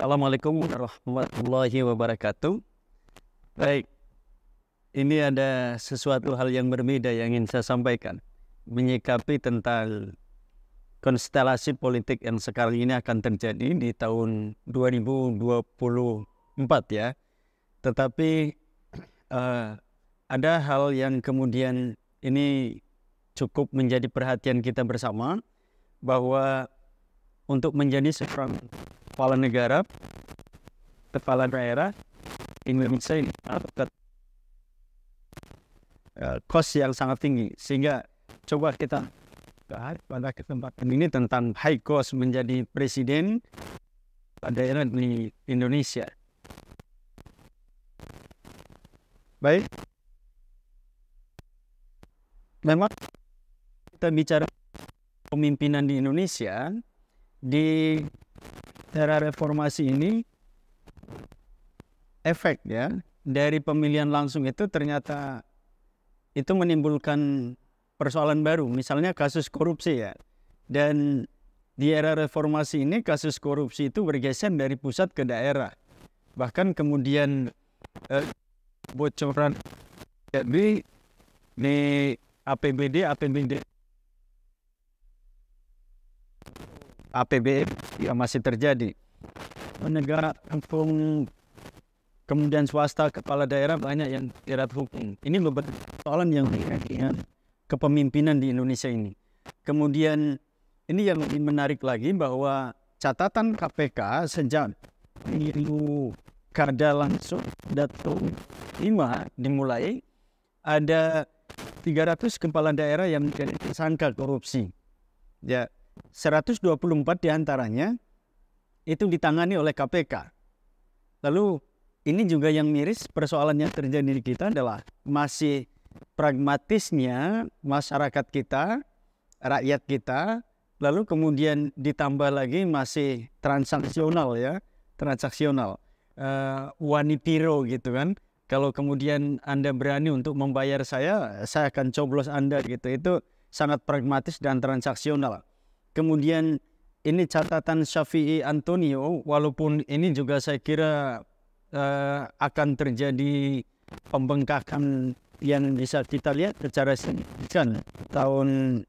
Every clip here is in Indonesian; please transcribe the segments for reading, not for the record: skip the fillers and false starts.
Assalamualaikum warahmatullahi wabarakatuh. Baik, ini ada sesuatu hal yang berbeda yang ingin saya sampaikan. Menyikapi tentang konstelasi politik yang sekarang ini akan terjadi di tahun 2024 ya. Tetapi ada hal yang kemudian ini cukup menjadi perhatian kita bersama, bahwa untuk menjadi seorang kepala negara, kepala daerah Indonesia ini cost yang sangat tinggi, sehingga coba kita bahas pada kesempatan ini tentang high cost menjadi presiden daerah di Indonesia. Baik, memang kita bicara pemimpinan di Indonesia di era reformasi ini, efek ya dari pemilihan langsung itu ternyata itu menimbulkan persoalan baru, misalnya kasus korupsi ya. Dan di era reformasi ini kasus korupsi itu bergeser dari pusat ke daerah, bahkan kemudian bocoran di APBN ya masih terjadi. Negara hukum, kemudian swasta, kepala daerah banyak yang jerat hukum. Ini beberapa persoalan yang kepemimpinan di Indonesia ini. Kemudian ini yang lebih menarik lagi, bahwa catatan KPK sejak pemilu kada langsung Dato 5 dimulai, ada 300 kepala daerah yang menjadi tersangka korupsi. Ya, 124 diantaranya itu ditangani oleh KPK. Lalu ini juga yang miris, persoalan yang terjadi di kita adalah masih pragmatisnya masyarakat kita, rakyat kita, lalu kemudian ditambah lagi masih transaksional ya, transaksional, wanipiro gitu kan. Kalau kemudian Anda berani untuk membayar saya akan coblos Anda gitu. Itu sangat pragmatis dan transaksional. Kemudian ini catatan Syafii Antonio, walaupun ini juga saya kira akan terjadi pembengkakan yang bisa kita lihat secara signifikan tahun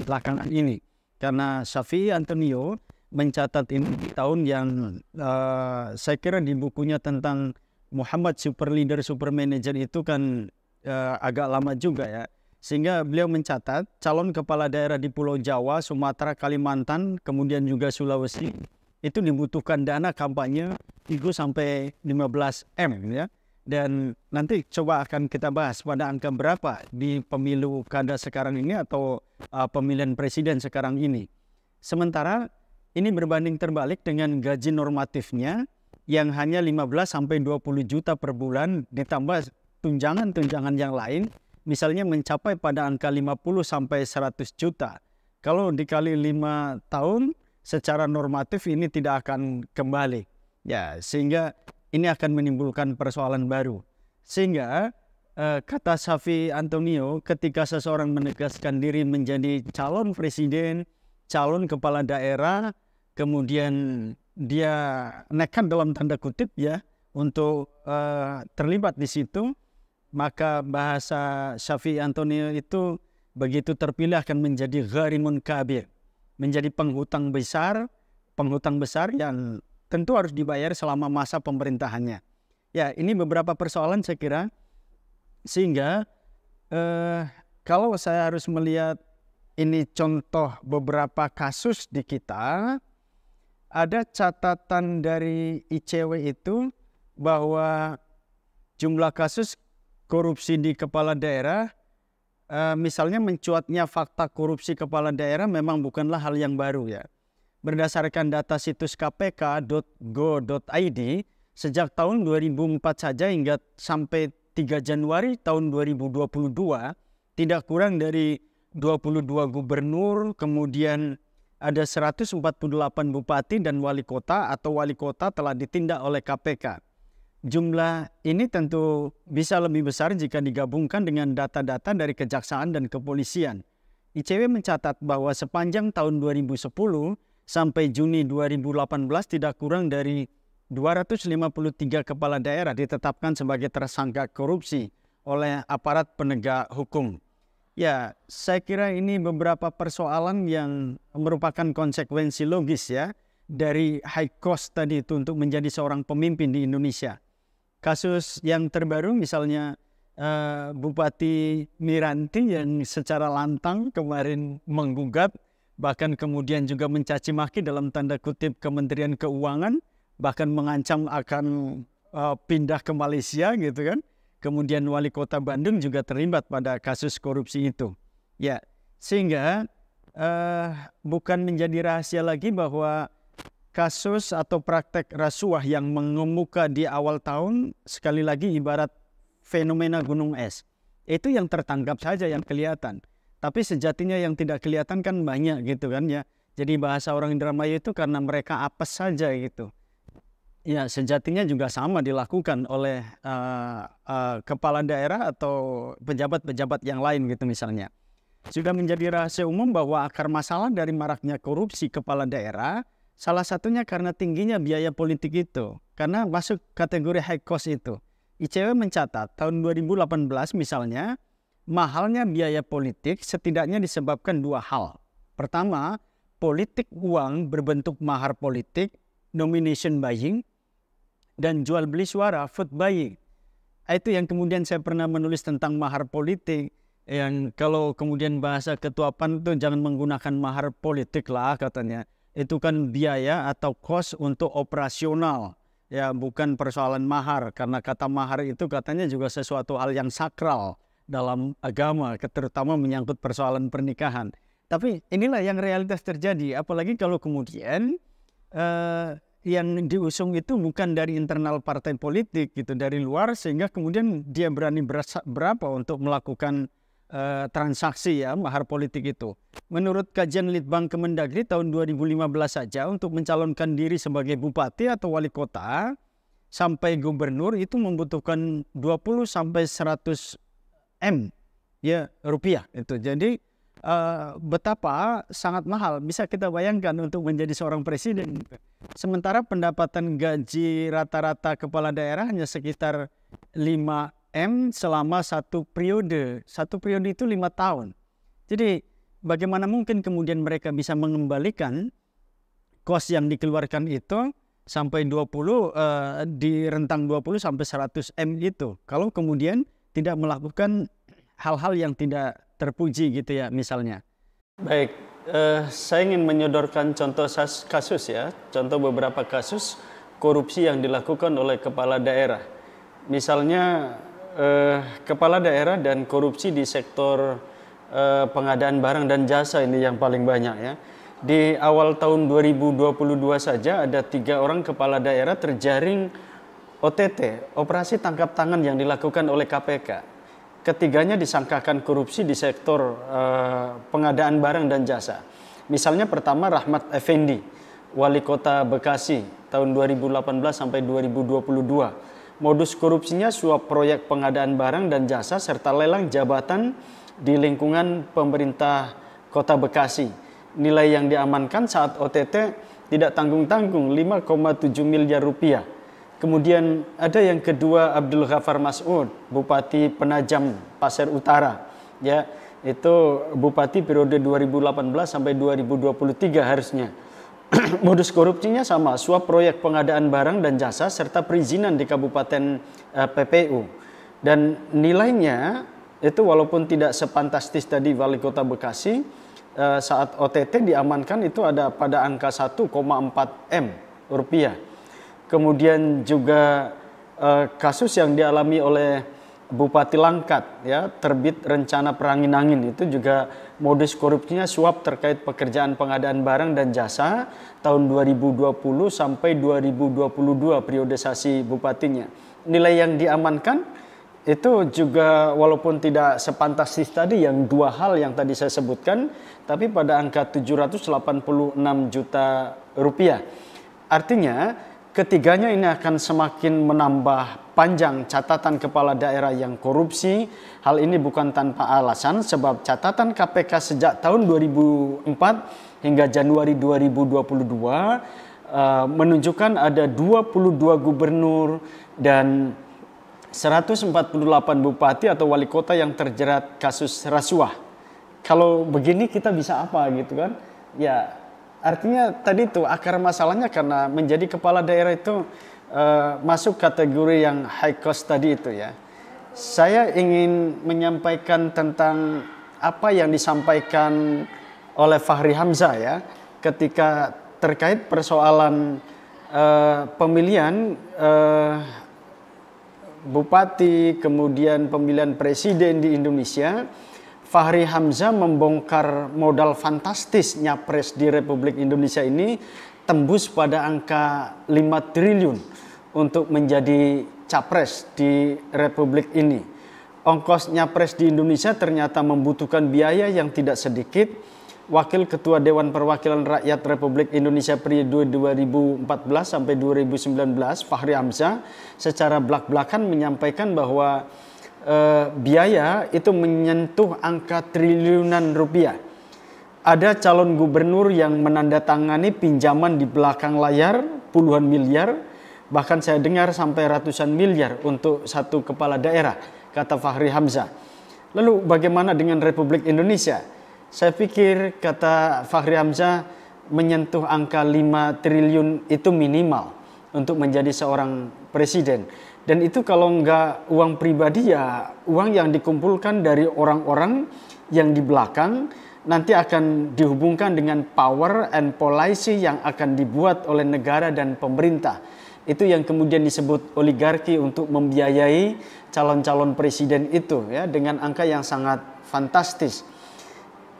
belakangan ini. Karena Syafii Antonio mencatat ini di tahun yang saya kira di bukunya tentang Muhammad Super Leader Super Manager itu kan agak lama juga ya. Sehingga beliau mencatat calon kepala daerah di Pulau Jawa, Sumatera, Kalimantan, kemudian juga Sulawesi, itu dibutuhkan dana kampanye 3-15 M ya. Dan nanti coba akan kita bahas pada angka berapa di pemilu kada sekarang ini atau pemilihan presiden sekarang ini. Sementara ini berbanding terbalik dengan gaji normatifnya yang hanya 15-20 juta per bulan, ditambah tunjangan-tunjangan yang lain, misalnya mencapai pada angka 50-100 juta. Kalau dikali 5 tahun, secara normatif ini tidak akan kembali. Ya, sehingga ini akan menimbulkan persoalan baru. Sehingga kata Syafii Antonio, ketika seseorang menegaskan diri menjadi calon presiden, calon kepala daerah, kemudian dia nekat dalam tanda kutip ya untuk terlibat di situ, maka bahasa Syafii Antonio itu begitu terpilih akan menjadi gharimun kabir, menjadi penghutang besar yang tentu harus dibayar selama masa pemerintahannya. Ya, ini beberapa persoalan saya kira, sehingga kalau saya harus melihat ini contoh beberapa kasus di kita, ada catatan dari ICW itu bahwa jumlah kasus korupsi di kepala daerah, misalnya mencuatnya fakta korupsi kepala daerah memang bukanlah hal yang baru ya. Berdasarkan data situs kpk.go.id, sejak tahun 2004 saja hingga sampai 3 Januari tahun 2022, tidak kurang dari 22 gubernur, kemudian ada 148 bupati dan wali kota atau wali kota telah ditindak oleh KPK. Jumlah ini tentu bisa lebih besar jika digabungkan dengan data-data dari kejaksaan dan kepolisian. ICW mencatat bahwa sepanjang tahun 2010 sampai Juni 2018 tidak kurang dari 253 kepala daerah ditetapkan sebagai tersangka korupsi oleh aparat penegak hukum. Ya, saya kira ini beberapa persoalan yang merupakan konsekuensi logis ya dari high cost tadi itu untuk menjadi seorang pemimpin di Indonesia. Kasus yang terbaru misalnya Bupati Miranti yang secara lantang kemarin menggugat, bahkan kemudian juga mencaci maki dalam tanda kutip Kementerian Keuangan, bahkan mengancam akan pindah ke Malaysia gitu kan. Kemudian wali kota Bandung juga terlibat pada kasus korupsi itu. Ya, sehingga bukan menjadi rahasia lagi bahwa kasus atau praktek rasuah yang mengemuka di awal tahun sekali lagi ibarat fenomena gunung es. Itu yang tertangkap saja yang kelihatan. Tapi sejatinya yang tidak kelihatan kan banyak gitu kan ya. Jadi bahasa orang Indramayu itu karena mereka apes saja gitu. Ya, sejatinya juga sama dilakukan oleh kepala daerah atau pejabat-pejabat yang lain gitu misalnya. Sudah menjadi rahasia umum bahwa akar masalah dari maraknya korupsi kepala daerah salah satunya karena tingginya biaya politik itu. Karena masuk kategori high cost itu. ICW mencatat tahun 2018 misalnya mahalnya biaya politik setidaknya disebabkan dua hal. Pertama, politik uang berbentuk mahar politik, nomination buying, dan jual beli suara, vote buying. Itu yang kemudian saya pernah menulis tentang mahar politik. Yang kalau kemudian bahasa ketua PAN itu jangan menggunakan mahar politik lah katanya. Itu kan biaya atau cost untuk operasional. Ya bukan persoalan mahar. Karena kata mahar itu katanya juga sesuatu hal yang sakral dalam agama. Terutama menyangkut persoalan pernikahan. Tapi inilah yang realitas terjadi. Apalagi kalau kemudian yang diusung itu bukan dari internal partai politik gitu, dari luar, sehingga kemudian dia berani berapa untuk melakukan transaksi ya mahar politik itu. Menurut kajian Litbang Kemendagri tahun 2015 saja untuk mencalonkan diri sebagai bupati atau wali kota sampai gubernur itu membutuhkan 20 sampai 100 M ya rupiah itu. Jadi betapa sangat mahal bisa kita bayangkan untuk menjadi seorang presiden. Sementara pendapatan gaji rata-rata kepala daerah hanya sekitar 5 M selama satu periode. Satu periode itu 5 tahun. Jadi bagaimana mungkin kemudian mereka bisa mengembalikan kos yang dikeluarkan itu sampai 20 di rentang 20 sampai 100 M itu. Kalau kemudian tidak melakukan hal-hal yang tidak terpuji gitu ya misalnya. Baik, saya ingin menyodorkan contoh kasus ya, contoh beberapa kasus korupsi yang dilakukan oleh kepala daerah. Misalnya kepala daerah dan korupsi di sektor pengadaan barang dan jasa ini yang paling banyak ya. Di awal tahun 2022 saja ada 3 orang kepala daerah terjaring OTT, operasi tangkap tangan yang dilakukan oleh KPK. Ketiganya disangkakan korupsi di sektor pengadaan barang dan jasa. Misalnya pertama Rahmat Effendi, wali kota Bekasi tahun 2018 sampai 2022. Modus korupsinya suap proyek pengadaan barang dan jasa serta lelang jabatan di lingkungan pemerintah kota Bekasi. Nilai yang diamankan saat OTT tidak tanggung-tanggung 5,7 miliar rupiah. Kemudian ada yang kedua Abdul Ghaffar Mas'ud, Bupati Penajam Pasir Utara. Ya, itu bupati periode 2018 sampai 2023 harusnya. Modus korupsinya sama, suap proyek pengadaan barang dan jasa serta perizinan di Kabupaten PPU. Dan nilainya itu walaupun tidak sefantastis tadi Wali Kota Bekasi, saat OTT diamankan itu ada pada angka 1,4 M rupiah. Kemudian juga kasus yang dialami oleh Bupati Langkat ya, terbit rencana perangin-angin itu juga modus korupsinya suap terkait pekerjaan pengadaan barang dan jasa tahun 2020 sampai 2022 periodisasi bupatinya. Nilai yang diamankan itu juga walaupun tidak sefantastis tadi yang 2 hal yang tadi saya sebutkan, tapi pada angka 786 juta rupiah. Artinya ketiganya ini akan semakin menambah panjang catatan kepala daerah yang korupsi. Hal ini bukan tanpa alasan sebab catatan KPK sejak tahun 2004 hingga Januari 2022 menunjukkan ada 22 gubernur dan 148 bupati atau wali kota yang terjerat kasus rasuah. Kalau begini kita bisa apa gitu kan? Ya artinya tadi itu akar masalahnya karena menjadi kepala daerah itu masuk kategori yang high cost tadi itu ya. Saya ingin menyampaikan tentang apa yang disampaikan oleh Fahri Hamzah ya ketika terkait persoalan pemilihan bupati, kemudian pemilihan presiden di Indonesia. Fahri Hamzah membongkar modal fantastis nyapres di Republik Indonesia ini tembus pada angka 5 triliun untuk menjadi capres di Republik ini. Ongkos nyapres di Indonesia ternyata membutuhkan biaya yang tidak sedikit. Wakil Ketua Dewan Perwakilan Rakyat Republik Indonesia periode 2014 sampai 2019, Fahri Hamzah secara belak-belakan menyampaikan bahwa biaya itu menyentuh angka triliunan rupiah. Ada calon gubernur yang menandatangani pinjaman di belakang layar puluhan miliar, bahkan saya dengar sampai ratusan miliar untuk satu kepala daerah, kata Fahri Hamzah. Lalu bagaimana dengan Republik Indonesia? Saya pikir kata Fahri Hamzah menyentuh angka 5 triliun itu minimal untuk menjadi seorang presiden. Dan itu kalau enggak uang pribadi ya uang yang dikumpulkan dari orang-orang yang di belakang nanti akan dihubungkan dengan power and policy yang akan dibuat oleh negara dan pemerintah. Itu yang kemudian disebut oligarki untuk membiayai calon-calon presiden itu ya dengan angka yang sangat fantastis.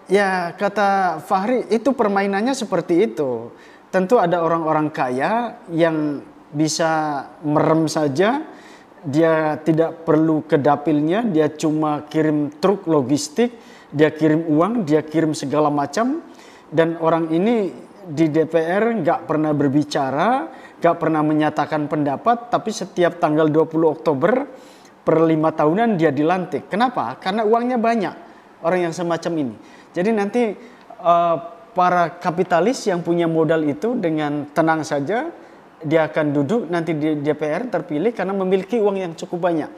Ya kata Fahri itu permainannya seperti itu. Tentu ada orang-orang kaya yang bisa merem saja, dia tidak perlu ke dapilnya, dia cuma kirim truk logistik, dia kirim uang, dia kirim segala macam. Dan orang ini di DPR nggak pernah berbicara, nggak pernah menyatakan pendapat, tapi setiap tanggal 20 Oktober per 5 tahunan dia dilantik. Kenapa? Karena uangnya banyak, orang yang semacam ini. Jadi nanti para kapitalis yang punya modal itu dengan tenang saja, dia akan duduk nanti di DPR terpilih karena memiliki uang yang cukup banyak.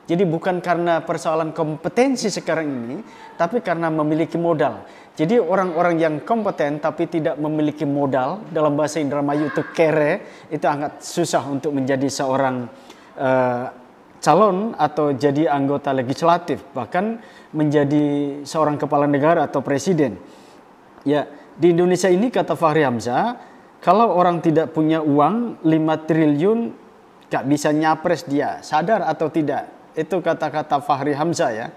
Jadi bukan karena persoalan kompetensi sekarang ini, tapi karena memiliki modal. Jadi orang-orang yang kompeten tapi tidak memiliki modal, dalam bahasa Indramayu itu kere, itu sangat susah untuk menjadi seorang calon atau jadi anggota legislatif, bahkan menjadi seorang kepala negara atau presiden. Ya, di Indonesia ini kata Fahri Hamzah, kalau orang tidak punya uang 5 triliun gak bisa nyapres dia, sadar atau tidak? Itu kata-kata Fahri Hamzah ya.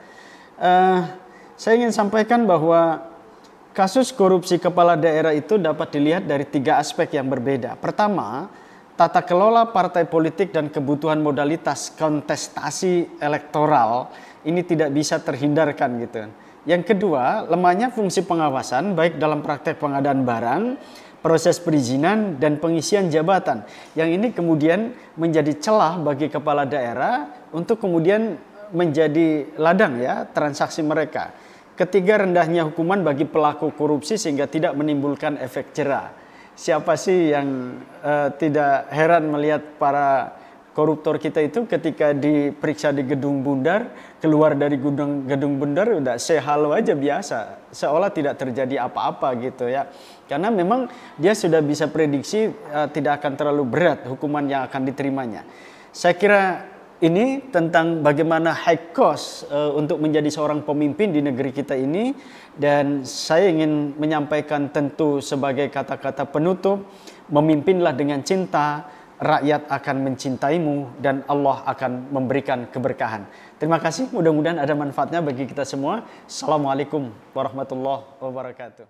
Saya ingin sampaikan bahwa kasus korupsi kepala daerah itu dapat dilihat dari 3 aspek yang berbeda. Pertama, tata kelola partai politik dan kebutuhan modalitas kontestasi elektoral ini tidak bisa terhindarkan gitu. Yang kedua, lemahnya fungsi pengawasan baik dalam praktek pengadaan barang, proses perizinan dan pengisian jabatan. Yang ini kemudian menjadi celah bagi kepala daerah untuk kemudian menjadi ladang ya transaksi mereka. Ketiga, rendahnya hukuman bagi pelaku korupsi sehingga tidak menimbulkan efek jera. Siapa sih yang tidak heran melihat para koruptor kita itu ketika diperiksa di Gedung Bundar, keluar dari gedung Bundar udah say halo aja biasa, seolah tidak terjadi apa-apa gitu ya. Karena memang dia sudah bisa prediksi tidak akan terlalu berat hukuman yang akan diterimanya. Saya kira ini tentang bagaimana high cost untuk menjadi seorang pemimpin di negeri kita ini. Dan saya ingin menyampaikan tentu sebagai kata-kata penutup, memimpinlah dengan cinta, rakyat akan mencintaimu dan Allah akan memberikan keberkahan. Terima kasih, mudah-mudahan ada manfaatnya bagi kita semua. Assalamualaikum warahmatullahi wabarakatuh.